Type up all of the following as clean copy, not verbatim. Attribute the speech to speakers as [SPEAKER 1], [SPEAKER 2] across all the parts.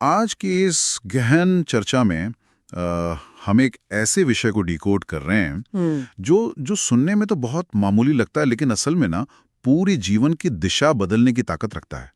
[SPEAKER 1] आज की इस गहन चर्चा में हम एक ऐसे विषय को डिकोड कर रहे हैं जो जो सुनने में तो बहुत मामूली लगता है, लेकिन असल में ना पूरी जीवन की दिशा बदलने की ताकत रखता है।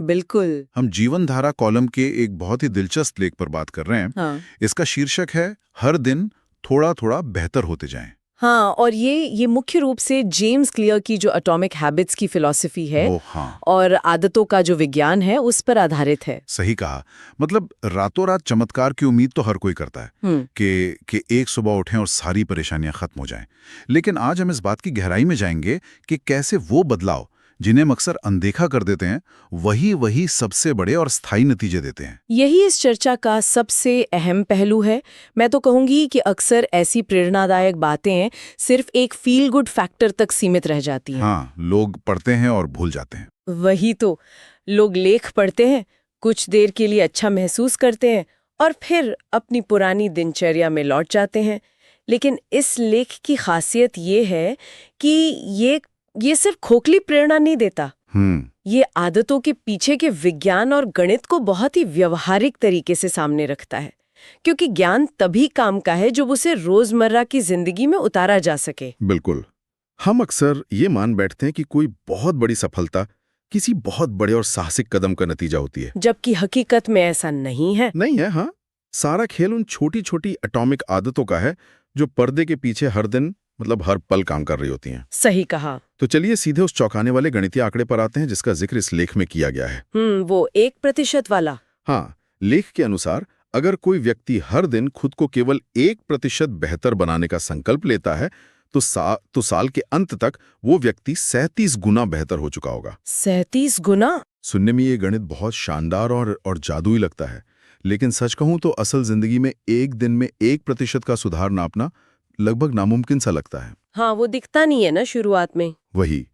[SPEAKER 2] बिल्कुल।
[SPEAKER 1] हम जीवन धारा कॉलम के एक बहुत ही दिलचस्प लेख पर बात कर रहे हैं।
[SPEAKER 2] हाँ।
[SPEAKER 1] इसका शीर्षक है हर दिन थोड़ा थोड़ा बेहतर होते जाएं।
[SPEAKER 2] हाँ, और ये मुख्य रूप से जेम्स क्लियर की जो एटॉमिक हैबिट्स की फिलॉसफी है
[SPEAKER 1] ओ हाँ,
[SPEAKER 2] और आदतों का जो विज्ञान है उस पर आधारित है।
[SPEAKER 1] सही कहा। मतलब रातों रात चमत्कार की उम्मीद तो हर कोई करता है कि एक सुबह उठें और सारी परेशानियां खत्म हो जाएं। लेकिन आज हम इस बात की गहराई में जाएंगे कि कैसे वो बदलाव जिन्हें हम अक्सर अनदेखा कर देते हैं वही सबसे बड़े और स्थायी नतीजे देते हैं।
[SPEAKER 2] यही इस चर्चा का सबसे अहम पहलू है। मैं तो कहूंगी कि अक्सर ऐसी प्रेरणादायक बातें सिर्फ एक फील गुड फैक्टर तक सीमित रह जाती हैं।
[SPEAKER 1] हाँ, लोग पढ़ते हैं और भूल जाते हैं।
[SPEAKER 2] वही तो, लोग लेख पढ़ते हैं, कुछ देर के लिए अच्छा महसूस करते हैं और फिर अपनी पुरानी दिनचर्या में लौट जाते हैं। लेकिन इस लेख की खासियत ये है कि ये सिर्फ खोखली प्रेरणा नहीं देता। ये आदतों के पीछे के विज्ञान और गणित को बहुत ही व्यवहारिक तरीके से सामने रखता है, क्योंकि ज्ञान तभी काम का है जब उसे रोजमर्रा की जिंदगी में उतारा जा सके।
[SPEAKER 3] बिल्कुल। हम अक्सर ये मान बैठते हैं कि कोई बहुत बड़ी सफलता किसी बहुत बड़े और साहसिक कदम का नतीजा होती है,
[SPEAKER 2] जबकि हकीकत में ऐसा नहीं है।
[SPEAKER 3] नहीं है। हाँ, सारा खेल उन छोटी छोटी एटॉमिक आदतों का है जो पर्दे के पीछे हर दिन मतलब हर पल काम कर रही होती हैं।
[SPEAKER 2] सही कहा।
[SPEAKER 3] तो चलिए सीधे उस चौंकाने वाले गणितीय आंकड़े पर आते हैं जिसका जिक्र इस लेख में किया गया है।
[SPEAKER 2] वो 1% वाला।
[SPEAKER 3] हाँ, लेख के अनुसार अगर कोई व्यक्ति हर दिन खुद को केवल 1% बेहतर बनाने का संकल्प लेता है तो साल के अंत तक वो व्यक्ति 37 गुना बेहतर हो चुका होगा।
[SPEAKER 2] 37 गुना?
[SPEAKER 3] सुनने में ये गणित बहुत शानदार और जादुई लगता है, लेकिन सच कहूं तो असल जिंदगी में एक दिन में 1% का सुधार नापना लगभग नामुमकिन सा लगता है।
[SPEAKER 2] हाँ, वो दिखता नहीं है ना शुरुआत में।
[SPEAKER 3] वही,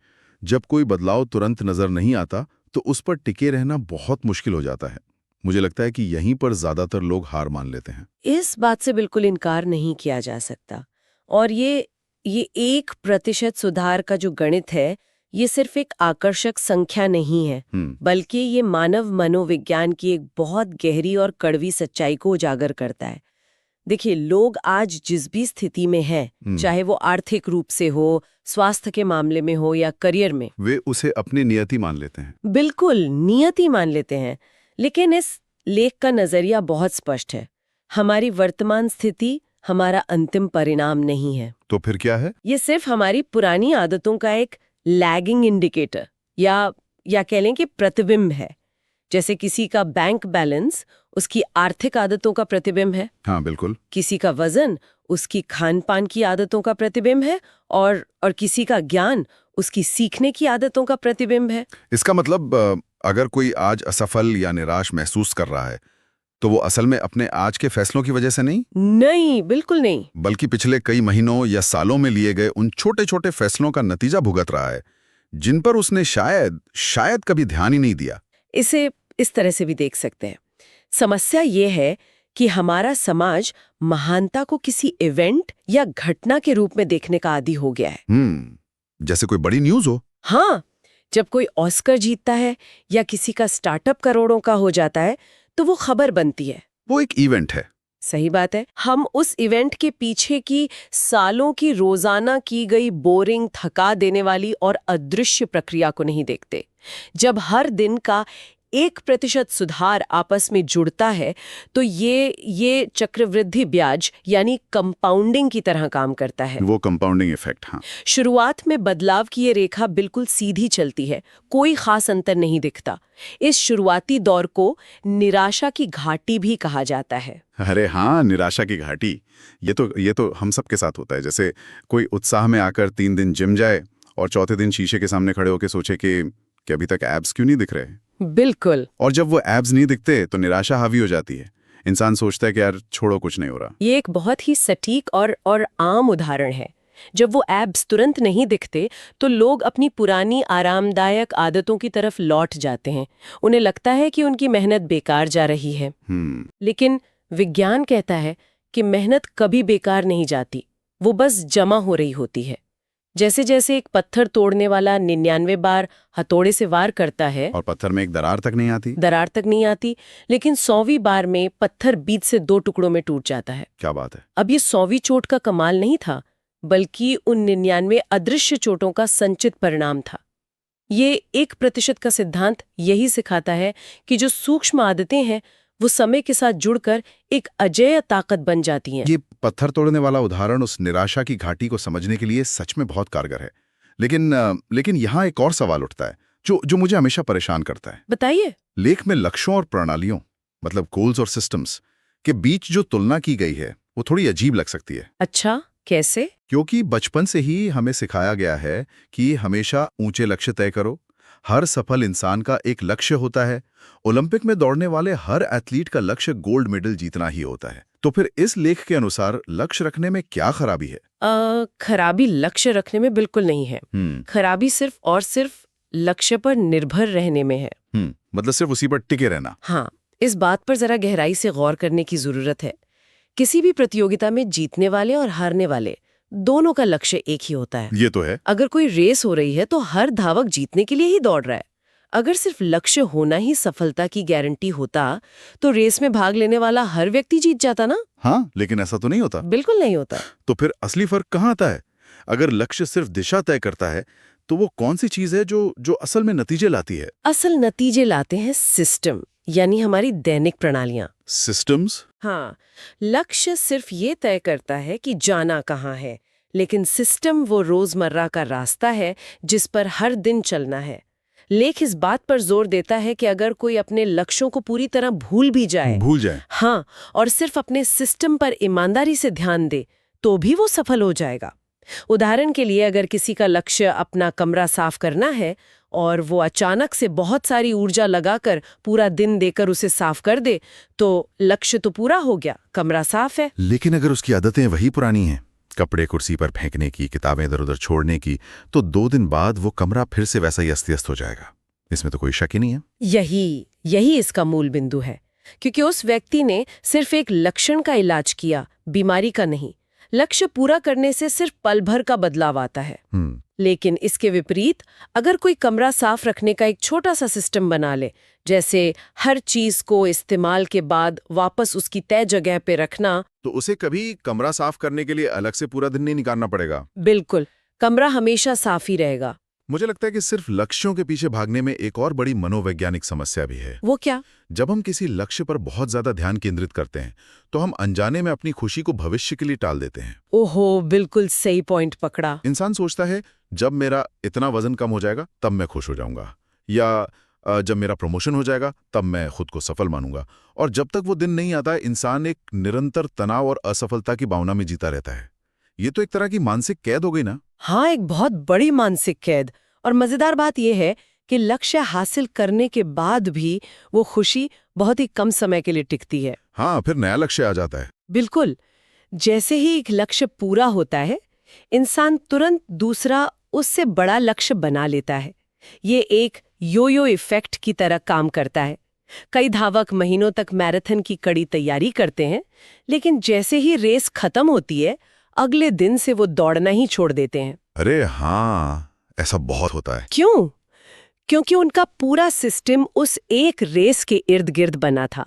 [SPEAKER 3] जब कोई बदलाव तुरंत नजर नहीं आता तो उस पर टिके रहना बहुत मुश्किल हो जाता है। मुझे लगता है कि यहीं पर ज्यादातर लोग हार मान लेते हैं।
[SPEAKER 2] इस बात से बिल्कुल इनकार नहीं किया जा सकता। और ये 1% सुधार का जो गणित है, ये सिर्फ एक आकर्षक संख्या नहीं है, बल्कि ये मानव मनोविज्ञान की एक बहुत गहरी और कड़वी सच्चाई को उजागर करता है। देखिए, लोग आज जिस भी स्थिति में हैं, चाहे वो आर्थिक रूप से हो, स्वास्थ्य के मामले में हो या करियर में,
[SPEAKER 3] वे उसे अपनी नियति मान लेते हैं।
[SPEAKER 2] बिल्कुल नियति मान लेते हैं। लेकिन इस लेख का नजरिया बहुत स्पष्ट है। हमारी वर्तमान स्थिति हमारा अंतिम परिणाम नहीं है।
[SPEAKER 3] तो फिर क्या है?
[SPEAKER 2] ये सिर्फ हमारी पुरानी आदतों का एक लैगिंग इंडिकेटर या कह लें कि प्रतिबिंब है। जैसे किसी का बैंक बैलेंस उसकी आर्थिक आदतों का प्रतिबिंब है।
[SPEAKER 3] हाँ, बिल्कुल।
[SPEAKER 2] किसी का वजन उसकी खान पान की आदतों का प्रतिबिंब है और किसी का ज्ञान उसकी सीखने की आदतों का प्रतिबिंब है।
[SPEAKER 3] इसका मतलब अगर कोई आज असफल या निराश महसूस कर रहा है तो वो असल में अपने आज के फैसलों की वजह से
[SPEAKER 2] नहीं, बिल्कुल नहीं,
[SPEAKER 3] बल्कि पिछले कई महीनों या सालों में लिए गए उन छोटे छोटे फैसलों का नतीजा भुगत रहा है जिन पर उसने शायद कभी ध्यान ही नहीं दिया।
[SPEAKER 2] इसे इस तरह से भी देख सकते हैं। समस्या ये है कि हमारा समाज महानता को किसी इवेंट या घटना के रूप में देखने का आदी हो गया है।
[SPEAKER 3] जैसे कोई बड़ी न्यूज हो।
[SPEAKER 2] हाँ, जब कोई ऑस्कर जीतता है या किसी का स्टार्टअप करोड़ों का हो जाता है तो वो खबर बनती है।
[SPEAKER 3] वो एक इवेंट है।
[SPEAKER 2] सही बात है। हम उस इवेंट के पीछे की सालों की रोजाना की गई बोरिंग, थका देने वाली और अदृश्य प्रक्रिया को नहीं देखते। जब हर दिन का 1% सुधार आपस में जुड़ता है तो ये चक्रवृद्धि ब्याज यानी कंपाउंडिंग की तरह काम करता है।
[SPEAKER 3] वो कंपाउंडिंग इफेक्ट। हाँ,
[SPEAKER 2] शुरुआत में बदलाव की ये रेखा बिल्कुल सीधी चलती है, कोई खास अंतर नहीं दिखता। इस शुरुआती दौर को निराशा की घाटी भी कहा जाता है।
[SPEAKER 3] अरे हाँ, निराशा की घाटी। ये तो हम सबके साथ होता है। जैसे कोई उत्साह में आकर 3 दिन जिम जाए और चौथे दिन शीशे के सामने खड़े होकर सोचे कि अभी तक एब्स क्यों नहीं दिख रहे।
[SPEAKER 2] बिल्कुल।
[SPEAKER 3] और जब वो एब्स नहीं दिखते तो निराशा हावी हो जाती है। इंसान सोचता है कि यार छोड़ो, कुछ नहीं हो रहा।
[SPEAKER 2] ये एक बहुत ही सटीक और आम उदाहरण है। जब वो एब्स तुरंत नहीं दिखते तो लोग अपनी पुरानी आरामदायक आदतों की तरफ लौट जाते हैं। उन्हें लगता है कि उनकी मेहनत बेकार जा रही है। लेकिन विज्ञान कहता है कि मेहनत कभी बेकार नहीं जाती, वो बस जमा हो रही होती है। जैसे जैसे एक पत्थर तोड़ने वाला 99 बार हथौड़े से वार करता है,
[SPEAKER 1] और पत्थर में एक दरार तक नहीं आती।
[SPEAKER 2] दरार तक नहीं आती, लेकिन 100वीं बार में पत्थर बीच से 2 टुकड़ों में टूट जाता है।
[SPEAKER 1] क्या बात है।
[SPEAKER 2] अब ये 100वीं चोट का कमाल नहीं था, बल्कि उन 99 अदृश्य चोटों का संचित परिणाम था। ये 1% का सिद्धांत यही सिखाता है कि जो सूक्ष्म आदतें हैं वो समय के साथ जुड़कर एक अजेय ताकत बन जाती हैं।
[SPEAKER 1] ये पत्थर तोड़ने वाला उदाहरण उस निराशा की घाटी को समझने के लिए सच में बहुत कारगर है। लेकिन यहाँ एक और सवाल उठता है जो मुझे हमेशा परेशान करता है।
[SPEAKER 2] बताइए।
[SPEAKER 1] लेख में लक्ष्यों और प्रणालियों, मतलब गोल्स और सिस्टम्स के बीच जो तुलना की गई है वो थोड़ी अजीब लग सकती है।
[SPEAKER 2] अच्छा, कैसे?
[SPEAKER 1] क्योंकि बचपन से ही हमें सिखाया गया है कि हमेशा ऊंचे लक्ष्य तय करो, हर सफल इंसान का एक लक्ष्य होता है। ओलंपिक में दौड़ने वाले हर एथलीट का लक्ष्य गोल्ड मेडल जीतना ही होता है। तो फिर इस लेख के अनुसार लक्ष्य रखने में क्या खराबी है?
[SPEAKER 2] खराबी लक्ष्य रखने में बिल्कुल नहीं है। खराबी सिर्फ और सिर्फ लक्ष्य पर निर्भर रहने में है।
[SPEAKER 1] मतलब सिर्फ उसी पर टिके रहना।
[SPEAKER 2] हाँ, इस बात पर जरा गहराई से गौर करने की जरूरत है। किसी भी प्रतियोगिता में जीतने वाले और हारने वाले दोनों का लक्ष्य एक ही होता है।
[SPEAKER 1] ये तो है।
[SPEAKER 2] अगर कोई रेस हो रही है तो हर धावक जीतने के लिए ही दौड़ रहा है। अगर सिर्फ लक्ष्य होना ही सफलता की गारंटी होता तो रेस में भाग लेने वाला हर व्यक्ति जीत जाता ना।
[SPEAKER 1] हाँ, लेकिन ऐसा तो नहीं होता।
[SPEAKER 2] बिल्कुल नहीं होता।
[SPEAKER 1] तो फिर असली फर्क कहाँ आता है? अगर लक्ष्य सिर्फ दिशा तय करता है तो वो कौन सी चीज है जो असल में नतीजे लाती है?
[SPEAKER 2] असल नतीजे लाते हैं सिस्टम, यानी हमारी दैनिक प्रणालियां।
[SPEAKER 1] सिस्टम्स?
[SPEAKER 2] हाँ, लक्ष्य सिर्फ ये तय करता है कि जाना कहाँ है, लेकिन सिस्टम वो रोजमर्रा का रास्ता है जिस पर हर दिन चलना है। लेख इस बात पर जोर देता है कि अगर कोई अपने लक्ष्यों को पूरी तरह भूल जाए, हाँ, और सिर्फ अपने सिस्टम पर ईमानदारी से ध्यान दे तो भी वो सफल हो जाएगा। उदाहरण के लिए, अगर किसी का लक्ष्य अपना कमरा साफ करना है और वो अचानक से बहुत सारी ऊर्जा लगाकर पूरा दिन देकर उसे साफ कर दे, तो लक्ष्य तो पूरा हो गया, कमरा साफ है।
[SPEAKER 1] लेकिन अगर उसकी आदतें वही पुरानी हैं, कपड़े कुर्सी पर फेंकने की, किताबें इधर उधर छोड़ने की, तो 2 दिन बाद वो कमरा फिर से वैसा ही अस्त व्यस्त हो जाएगा। इसमें तो कोई शक ही नहीं है।
[SPEAKER 2] यही इसका मूल बिंदु है, क्योंकि उस व्यक्ति ने सिर्फ एक लक्षण का इलाज किया, बीमारी का नहीं। लक्ष्य पूरा करने से सिर्फ पल भर का बदलाव आता है। लेकिन इसके विपरीत, अगर कोई कमरा साफ रखने का एक छोटा सा सिस्टम बना ले, जैसे हर चीज को इस्तेमाल के बाद वापस उसकी तय जगह पे रखना,
[SPEAKER 1] तो उसे कभी कमरा साफ करने के लिए अलग से पूरा दिन नहीं निकालना पड़ेगा।
[SPEAKER 2] बिल्कुल, कमरा हमेशा साफ ही रहेगा।
[SPEAKER 1] मुझे लगता है कि सिर्फ लक्ष्यों के पीछे भागने में एक और बड़ी मनोवैज्ञानिक समस्या भी है।
[SPEAKER 2] वो क्या?
[SPEAKER 1] जब हम किसी लक्ष्य पर बहुत ज्यादा ध्यान केंद्रित करते हैं तो हम अनजाने में अपनी खुशी को भविष्य के लिए टाल देते हैं।
[SPEAKER 2] ओहो, बिल्कुल सही पॉइंट पकड़ा।
[SPEAKER 1] इंसान सोचता है जब मेरा इतना वजन कम हो जाएगा तब मैं खुश हो जाऊंगा, या जब मेरा प्रमोशन हो जाएगा तब मैं खुद को सफल मानूंगा। और जब तक वो दिन नहीं आता, इंसान एक निरंतर तनाव और असफलता की भावना में जीता रहता है। ये तो एक तरह की मानसिक कैद हो गई ना।
[SPEAKER 2] हाँ, एक बहुत बड़ी मानसिक कैद। और मजेदार बात यह है कि लक्ष्य हासिल करने के बाद भी वो खुशी बहुत ही कम समय के लिए टिकती है।
[SPEAKER 1] हाँ, फिर नया लक्ष्य आ जाता है।
[SPEAKER 2] बिल्कुल, जैसे ही एक लक्ष्य पूरा होता है, इंसान तुरंत दूसरा उससे बड़ा लक्ष्य बना लेता है। ये एक यो-यो इफेक्ट की तरह काम करता है। कई धावक महीनों तक मैराथन की कड़ी तैयारी करते हैं, लेकिन जैसे ही रेस खत्म होती है, अगले दिन से वो दौड़ना ही छोड़ देते हैं।
[SPEAKER 1] अरे हाँ, ऐसा बहुत होता है।
[SPEAKER 2] क्यों? क्योंकि उनका पूरा सिस्टम उस एक रेस के इर्द गिर्द बना था,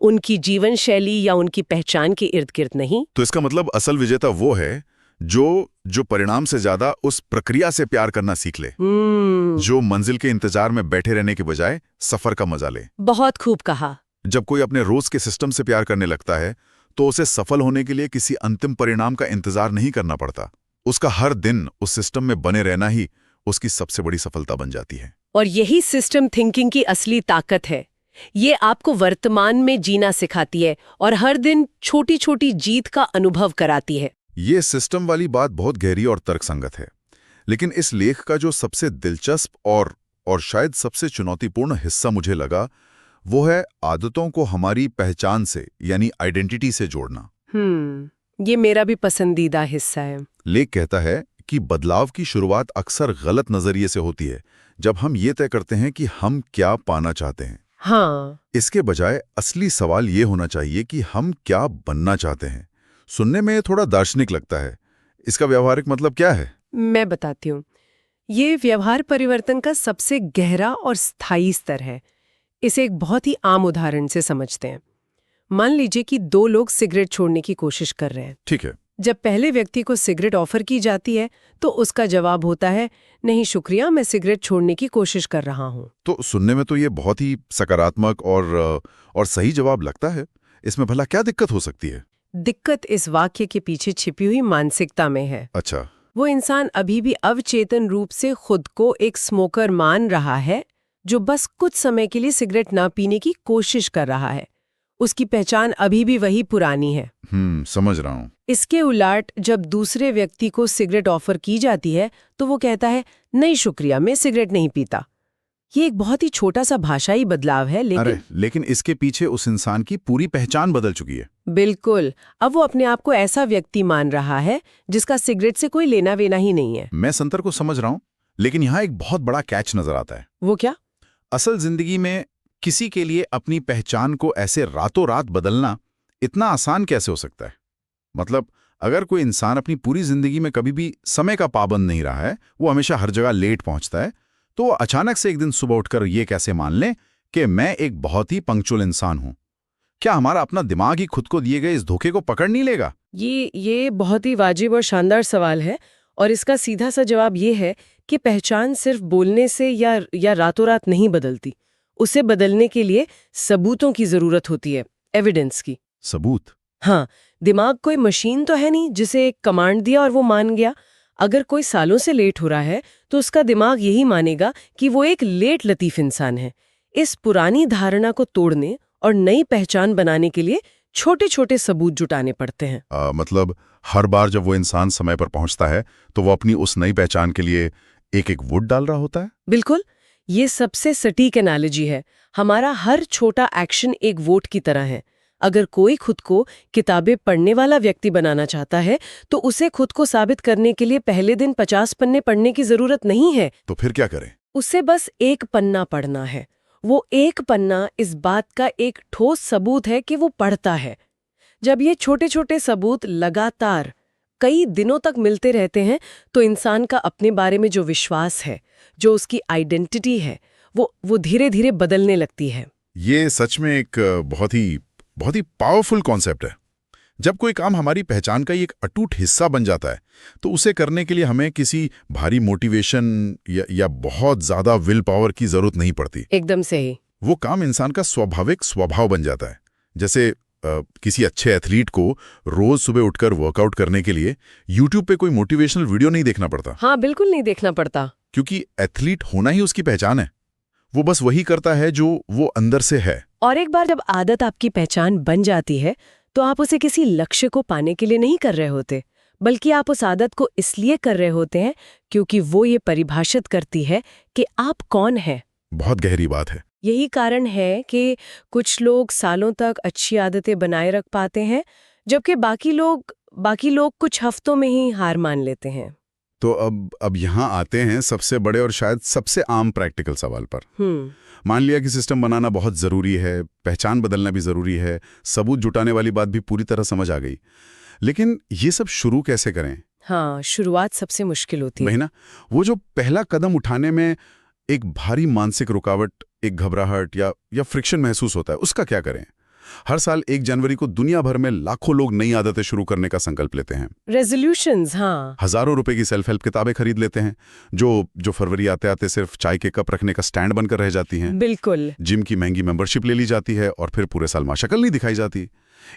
[SPEAKER 2] उनकी जीवन शैली या उनकी पहचान के इर्द गिर्द नहीं।
[SPEAKER 1] तो इसका मतलब असल विजेता वो है जो परिणाम से ज्यादा उस प्रक्रिया से प्यार करना सीख ले, जो मंजिल के इंतजार में बैठे रहने के बजाय सफर का मजा ले।
[SPEAKER 2] बहुत खूब कहा।
[SPEAKER 1] जब कोई अपने रोज के सिस्टम से प्यार करने लगता है तो उसे सफल होने के लिए किसी अंतिम परिणाम का इंतजार नहीं करना पड़ता। उसका हर दिन उस सिस्टम में बने रहना ही उसकी सबसे बड़ी सफलता बन जाती है।
[SPEAKER 2] और यही सिस्टम थिंकिंग की असली ताकत है। ये आपको वर्तमान में जीना सिखाती है और हर दिन छोटी छोटी जीत का अनुभव कराती है।
[SPEAKER 1] ये सिस्टम वाली बात बहुत गहरी और तर्कसंगत है, लेकिन इस लेख का जो सबसे दिलचस्प और शायद सबसे चुनौतीपूर्ण हिस्सा मुझे लगा, वो है आदतों को हमारी पहचान से, यानी आइडेंटिटी से जोड़ना।
[SPEAKER 2] ये मेरा भी पसंदीदा हिस्सा है।
[SPEAKER 1] लेख कहता है कि बदलाव की शुरुआत अक्सर गलत नजरिए से होती है, जब हम ये तय करते हैं कि हम क्या पाना चाहते हैं।
[SPEAKER 2] हाँ,
[SPEAKER 1] इसके बजाय असली सवाल ये होना चाहिए कि हम क्या बनना चाहते हैं। सुनने में थोड़ा दार्शनिक लगता है। इसका व्यावहारिक मतलब क्या है?
[SPEAKER 4] मैं बताती हूँ। ये व्यवहार परिवर्तन का सबसे गहरा और स्थायी स्तर है। इसे एक बहुत ही आम उदाहरण से समझते हैं। मान लीजिए कि दो लोग सिगरेट छोड़ने की कोशिश कर रहे हैं।
[SPEAKER 1] ठीक है।
[SPEAKER 4] जब पहले व्यक्ति को सिगरेट ऑफर की जाती है तो उसका जवाब होता है, नहीं शुक्रिया, मैं सिगरेट छोड़ने की कोशिश कर रहा हूँ।
[SPEAKER 1] तो सुनने में तो ये बहुत ही सकारात्मक और सही जवाब लगता है। इसमें भला क्या दिक्कत हो सकती है?
[SPEAKER 4] दिक्कत इस वाक्य के पीछे छिपी हुई मानसिकता में है।
[SPEAKER 1] अच्छा।
[SPEAKER 4] वो इंसान अभी भी अवचेतन रूप से खुद को एक स्मोकर मान रहा है जो बस कुछ समय के लिए सिगरेट ना पीने की कोशिश कर रहा है। उसकी पहचान अभी भी वही पुरानी है।
[SPEAKER 1] समझ रहा हूँ।
[SPEAKER 4] इसके उलट जब दूसरे व्यक्ति को सिगरेट ऑफर की जाती है तो वो कहता है, नहीं शुक्रिया, मैं सिगरेट नहीं पीता। ये एक बहुत ही छोटा सा भाषाई बदलाव है,
[SPEAKER 1] लेकिन इसके पीछे उस इंसान की पूरी पहचान बदल चुकी है।
[SPEAKER 4] बिल्कुल। अब वो अपने आप को ऐसा व्यक्ति मान रहा है जिसका सिगरेट से कोई लेना वेना ही नहीं है।
[SPEAKER 1] मैं संतर को समझ रहा हूँ, लेकिन यहाँ एक बहुत बड़ा कैच नजर आता है।
[SPEAKER 4] वो क्या?
[SPEAKER 1] असल जिंदगी में किसी के लिए अपनी पहचान को ऐसे रातों रात बदलना इतना आसान कैसे हो सकता है? मतलब अगर कोई इंसान अपनी पूरी जिंदगी में कभी भी समय का पाबंद नहीं रहा है, वो हमेशा हर जगह लेट पहुंचता है, तो वो अचानक से एक दिन सुबह उठकर ये कैसे मान ले कि मैं एक बहुत ही पंक्चुअल इंसान हूं? क्या हमारा अपना दिमाग ही खुद को दिए गए इस धोखे को पकड़ नहीं लेगा?
[SPEAKER 2] ये बहुत ही वाजिब और शानदार सवाल है, और इसका सीधा सा जवाब ये है कि पहचान सिर्फ बोलने से या रातों रात नहीं बदलती। उसे बदलने के लिए सबूतों की जरूरत होती है, एविडेंस की।
[SPEAKER 1] सबूत?
[SPEAKER 2] हाँ, दिमाग कोई मशीन तो है नहीं जिसे एक कमांड दिया और वो मान गया। अगर कोई सालों से लेट हो रहा है तो उसका दिमाग यही मानेगा कि वो एक लेट लतीफ इंसान है। इस पुरानी धारणा को तोड़ने और नई पहचान बनाने के लिए छोटे छोटे सबूत जुटाने पड़ते हैं।
[SPEAKER 1] मतलब हर बार जब वो इंसान समय पर पहुंचता है तो वो अपनी उस नई पहचान के लिए एक एक वोट डाल रहा होता है?
[SPEAKER 2] बिल्कुल, ये सबसे सटीक एनालॉजी है। हमारा हर छोटा एक्शन एक वोट की तरह है। अगर कोई खुद को किताबें पढ़ने वाला व्यक्ति बनाना चाहता है तो उसे खुद को साबित करने के लिए पहले दिन 50 पन्ने पढ़ने की जरूरत नहीं है।
[SPEAKER 1] तो फिर क्या करें?
[SPEAKER 2] उसे बस एक पन्ना पढ़ना है। वो एक पन्ना इस बात का एक ठोस सबूत है कि वो पढ़ता है। जब ये छोटे छोटे सबूत लगातार कई दिनों तक मिलते रहते हैं तो इंसान का अपने बारे में जो विश्वास है, जो उसकी आइडेंटिटी है, वो धीरे धीरे बदलने लगती है।
[SPEAKER 1] ये सच में एक बहुत ही पावरफुल कॉन्सेप्ट है। जब कोई काम हमारी पहचान का एक अटूट हिस्सा बन जाता है तो उसे करने के लिए हमें किसी भारी मोटिवेशन या बहुत ज्यादा विल पावर की जरूरत नहीं पड़ती।
[SPEAKER 2] एकदम सही।
[SPEAKER 1] वो काम इंसान का स्वाभाविक स्वभाव बन जाता है। जैसे किसी अच्छे एथलीट को रोज सुबह उठकर वर्कआउट करने के लिए यूट्यूब पे कोई मोटिवेशनल वीडियो नहीं देखना पड़ता।
[SPEAKER 2] हाँ, बिल्कुल नहीं देखना पड़ता,
[SPEAKER 1] क्योंकि एथलीट होना ही उसकी पहचान है। वो बस वही करता है जो वो अंदर से है।
[SPEAKER 2] और एक बार जब आदत आपकी पहचान बन जाती है तो आप उसे किसी लक्ष्य को पाने के लिए नहीं कर रहे होते, बल्कि आप उस आदत को इसलिए कर रहे होते हैं क्योंकि वो ये परिभाषित करती है कि आप कौन हैं।
[SPEAKER 1] बहुत गहरी बात है।
[SPEAKER 2] यही कारण है कि कुछ लोग सालों तक अच्छी आदतें बनाए रख पाते हैं, जबकि बाकी लोग कुछ हफ्तों में ही हार मान लेते हैं।
[SPEAKER 1] तो अब यहाँ आते हैं सबसे बड़े और शायद सबसे आम प्रैक्टिकल सवाल पर। मान लिया कि सिस्टम बनाना बहुत ज़रूरी है, पहचान बदलना भी ज़रूरी है, सबूत जुटाने वाली बात भी पूरी तरह समझ आ गई, लेकिन ये सब शुरू कैसे करें?
[SPEAKER 2] हाँ, शुरुआत सबसे मुश्किल होती है।
[SPEAKER 1] वही ना, वो जो पहला कदम उठाने में एक भारी मानसिक रुकावट, एक घबराहट या फ्रिक्शन महसूस होता है, उसका क्या करें? हर साल 1 जनवरी को दुनिया भर में लाखों लोग नई आदतें शुरू करने का संकल्प लेते हैं।
[SPEAKER 2] रेजोल्यूशंस, हाँ।
[SPEAKER 1] हजारों रुपए की सेल्फ हेल्प किताबें खरीद लेते हैं जो फरवरी आते आते सिर्फ चाय के कप रखने का स्टैंड बनकर रह जाती हैं।
[SPEAKER 2] बिल्कुल।
[SPEAKER 1] जिम की महंगी मेंबरशिप ले ली जाती है और फिर पूरे साल माशक्ल नहीं दिखाई जाती।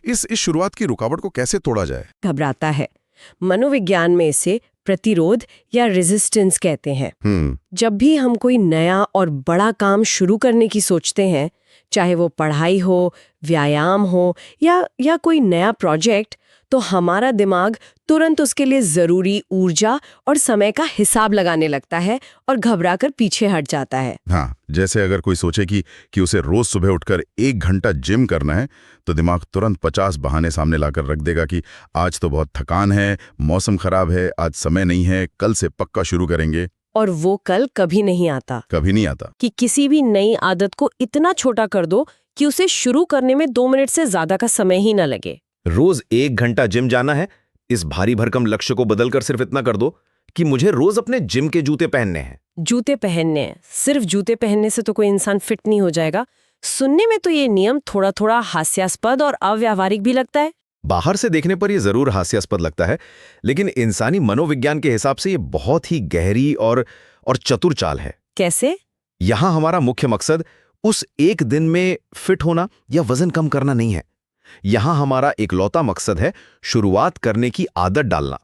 [SPEAKER 1] इस शुरुआत की रुकावट को कैसे तोड़ा जाए?
[SPEAKER 2] घबराता है। मनोविज्ञान में इसे प्रतिरोध या रेजिस्टेंस कहते हैं। जब भी हम कोई नया और बड़ा काम शुरू करने की सोचते हैं, चाहे वो पढ़ाई हो, व्यायाम हो या कोई नया प्रोजेक्ट, तो हमारा दिमाग तुरंत उसके लिए जरूरी ऊर्जा और समय का हिसाब लगाने लगता है और घबराकर पीछे हट जाता है।
[SPEAKER 1] हाँ, जैसे अगर कोई सोचे कि उसे रोज सुबह उठकर 1 घंटा जिम करना है, तो दिमाग तुरंत 50 बहाने सामने लाकर रख देगा कि आज तो बहुत थकान है, मौसम खराब है, आज समय नहीं है, कल से पक्का शुरू करेंगे।
[SPEAKER 2] और वो कल कभी नहीं आता।
[SPEAKER 1] कि
[SPEAKER 2] किसी भी नई आदत को इतना छोटा कर दो कि उसे शुरू करने में 2 मिनट से ज्यादा का समय ही न लगे।
[SPEAKER 5] रोज 1 घंटा जिम जाना है, इस भारी भरकम लक्ष्य को बदलकर सिर्फ इतना कर दो कि मुझे रोज अपने जिम के जूते पहनने हैं।
[SPEAKER 2] जूते पहनने हैं, सिर्फ जूते पहनने से तो कोई इंसान फिट नहीं हो जाएगा। सुनने में तो ये नियम थोड़ा थोड़ा हास्यास्पद और अव्यावहारिक भी लगता है।
[SPEAKER 5] बाहर से देखने पर यह जरूर हास्यास्पद लगता है, लेकिन इंसानी मनोविज्ञान के हिसाब से ये बहुत ही गहरी और चतुर चाल है।
[SPEAKER 2] कैसे?
[SPEAKER 5] यहां हमारा मुख्य मकसद उस एक दिन में फिट होना या वजन कम करना नहीं है। यहां हमारा इकलौता मकसद है शुरुआत करने की आदत डालना।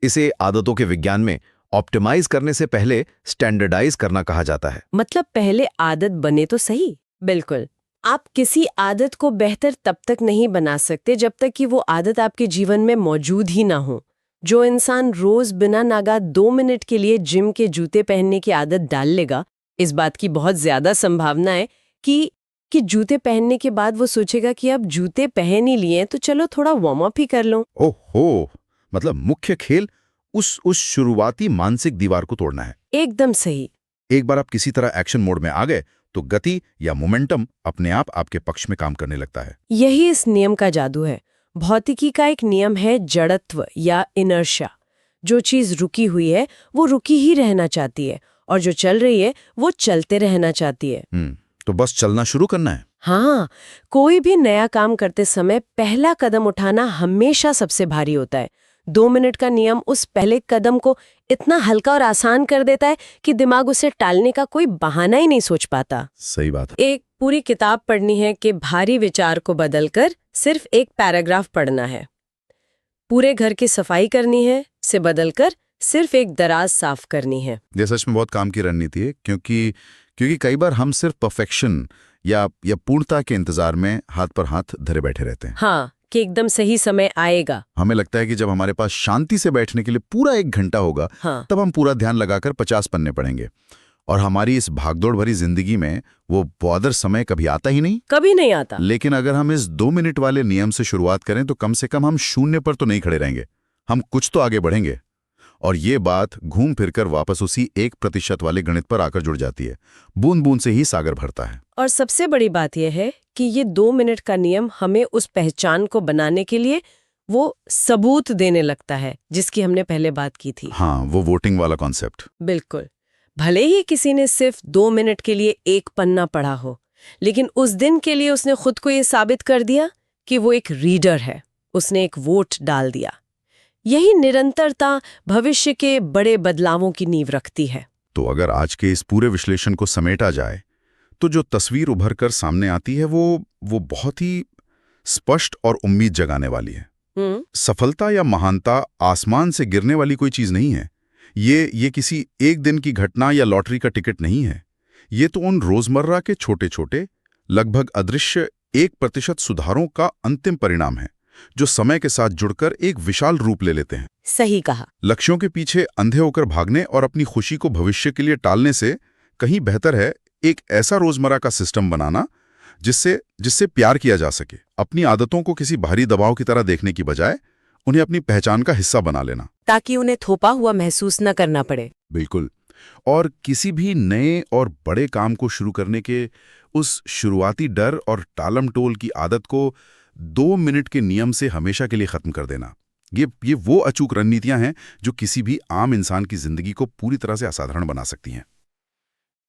[SPEAKER 5] इसे आदतों के विज्ञान में ऑप्टिमाइज करने से पहले स्टैंडर्डाइज करना कहा जाता है।
[SPEAKER 2] मतलब पहले आदत बने तो सही। बिल्कुल। आप किसी आदत को बेहतर तब तक नहीं बना सकते जब तक कि वो आदत आपके जीवन में मौजूद ही ना हो। जो इंसान रोज बिना नागा 2 मिनट के लिए जिम के जूते पहनने की आदत डाल लेगा, इस बात की बहुत ज्यादा संभावना है कि जूते पहनने के बाद वो सोचेगा कि अब जूते पहन ही लिए तो चलो थोड़ा वार्म अप ही कर लो।
[SPEAKER 3] ओहो, मतलब मुख्य खेल उस शुरुआती मानसिक दीवार को तोड़ना है।
[SPEAKER 2] एकदम सही।
[SPEAKER 3] एक बार आप किसी तरह एक्शन मोड में आ गए तो गति या मोमेंटम अपने आप आपके पक्ष में काम करने लगता है।
[SPEAKER 2] यही इस नियम का जादू है। भौतिकी का एक नियम है जड़त्व या इनर्शिया। जो चीज रुकी हुई है वो रुकी ही रहना चाहती है और जो चल रही है वो चलते रहना चाहती है।
[SPEAKER 3] तो बस चलना शुरू करना है।
[SPEAKER 2] हाँ, कोई भी नया काम करते समय पहला कदम उठाना हमेशा सबसे भारी होता है। 2 मिनट का नियम उस पहले कदम को इतना हल्का और आसान कर देता है कि दिमाग उसे टालने का कोई बहाना ही नहीं सोच पाता।
[SPEAKER 3] सही बात है।
[SPEAKER 2] एक पूरी किताब पढ़नी है कि भारी विचार को बदलकर सिर्फ एक पैराग्राफ पढ़ना है। पूरे घर की सफाई करनी है से बदलकर सिर्फ एक दराज साफ करनी है।
[SPEAKER 3] ये सच में बहुत काम की रणनीति है, क्योंकि कई बार हम सिर्फ परफेक्शन या पूर्णता के इंतजार में हाथ पर हाथ धरे बैठे रहते हैं।
[SPEAKER 2] हाँ, कि एकदम सही समय आएगा।
[SPEAKER 3] हमें लगता है कि जब हमारे पास शांति से बैठने के लिए पूरा 1 घंटा होगा,
[SPEAKER 2] हाँ।
[SPEAKER 3] तब हम पूरा ध्यान लगाकर 50 पन्ने पढ़ेंगे। और हमारी इस भागदौड़ भरी जिंदगी में वो बौद्ध समय कभी आता ही नहीं।
[SPEAKER 2] कभी नहीं आता।
[SPEAKER 3] लेकिन अगर हम इस 2 मिनट वाले नियम से शुरुआत करें तो कम से कम हम शून्य पर तो नहीं खड़े रहेंगे, हम कुछ तो आगे बढ़ेंगे। और ये बात घूम फिरकर वापस उसी 1% वाले गणित पर आकर जुड़ जाती है। बूंद बूंद से ही सागर भरता है।
[SPEAKER 2] और सबसे बड़ी बात यह है कि ये 2 मिनट का नियम हमें उस पहचान को बनाने के लिए वो सबूत देने लगता है जिसकी हमने पहले बात की थी।
[SPEAKER 3] हाँ, वो वोटिंग वाला कॉन्सेप्ट।
[SPEAKER 2] बिल्कुल। भले ही किसी ने सिर्फ 2 मिनट के लिए 1 पन्ना पढ़ा हो, लेकिन उस दिन के लिए उसने खुद को ये साबित कर दिया कि वो एक रीडर है। उसने एक वोट डाल दिया। यही निरंतरता भविष्य के बड़े बदलावों की नींव रखती है।
[SPEAKER 3] तो अगर आज के इस पूरे विश्लेषण को समेटा जाए तो जो तस्वीर उभर कर सामने आती है वो बहुत ही स्पष्ट और उम्मीद जगाने वाली है। सफलता या महानता आसमान से गिरने वाली कोई चीज नहीं है। ये किसी एक दिन की घटना या लॉटरी का टिकट नहीं है। ये तो उन रोजमर्रा के छोटे छोटे लगभग अदृश्य 1% सुधारों का अंतिम परिणाम है जो समय के साथ जुड़कर एक विशाल रूप ले लेते हैं।
[SPEAKER 2] सही कहा।
[SPEAKER 3] लक्ष्यों के पीछे अंधे होकर भागने और अपनी खुशी को भविष्य के लिए टालने से कहीं बेहतर है एक ऐसा रोजमर्रा का सिस्टम बनाना जिससे प्यार किया जा सके। अपनी आदतों को किसी बाहरी दबाव की तरह देखने की बजाय उन्हें अपनी पहचान का हिस्सा बना लेना,
[SPEAKER 2] ताकि उन्हें थोपा हुआ महसूस न करना पड़े।
[SPEAKER 3] बिल्कुल। और किसी भी नए और बड़े काम को शुरू करने के उस शुरुआती डर और टालम टोल की आदत को 2 मिनट के नियम से हमेशा के लिए खत्म कर देना। ये वो अचूक रणनीतियां हैं जो किसी भी आम इंसान की जिंदगी को पूरी तरह से असाधारण बना सकती हैं।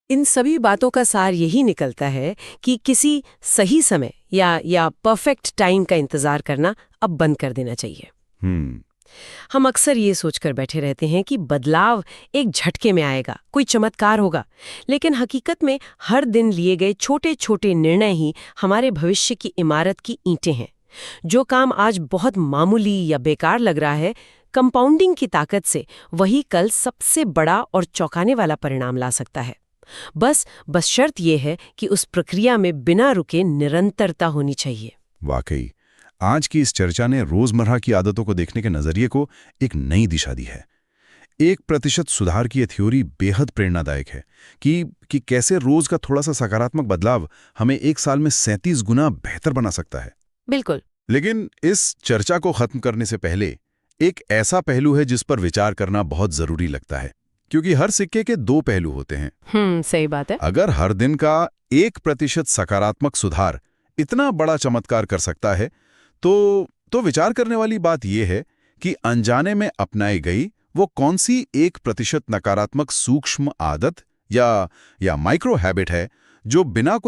[SPEAKER 2] इन सभी बातों का सार यही निकलता है कि किसी सही समय या परफेक्ट टाइम का इंतजार करना अब बंद कर देना चाहिए। हम अक्सर ये सोचकर बैठे रहते हैं कि बदलाव एक झटके में आएगा, कोई चमत्कार होगा, लेकिन हकीकत में हर दिन लिए गए छोटे छोटे निर्णय ही हमारे भविष्य की इमारत की ईंटें हैं। जो काम आज बहुत मामूली या बेकार लग रहा है, कंपाउंडिंग की ताकत से वही कल सबसे बड़ा और चौंकाने वाला परिणाम ला सकता है। बस शर्त यह है कि उस प्रक्रिया में बिना रुके निरंतरता होनी चाहिए।
[SPEAKER 1] वाकई आज की इस चर्चा ने रोजमर्रा की आदतों को देखने के नजरिए को एक नई दिशा दी है। 1% सुधार की ये थ्योरी बेहद प्रेरणादायक है कि कैसे रोज का थोड़ा सा सकारात्मक बदलाव हमें 1 साल में 37 गुना बेहतर बना सकता है।
[SPEAKER 2] बिल्कुल।
[SPEAKER 1] लेकिन इस चर्चा को खत्म करने से पहले एक ऐसा पहलू है जिस पर विचार करना बहुत जरूरी लगता है, क्योंकि हर सिक्के के 2 पहलू होते हैं।
[SPEAKER 2] सही बात है।
[SPEAKER 1] अगर हर दिन का 1% सकारात्मक सुधार इतना बड़ा चमत्कार कर सकता है तो विचार करने वाली बात यह है कि अनजाने में अपनाई गई वो कौन सी 1% नकारात्मक सूक्ष्म आदत या माइक्रो हैबिट है जो बिना कोई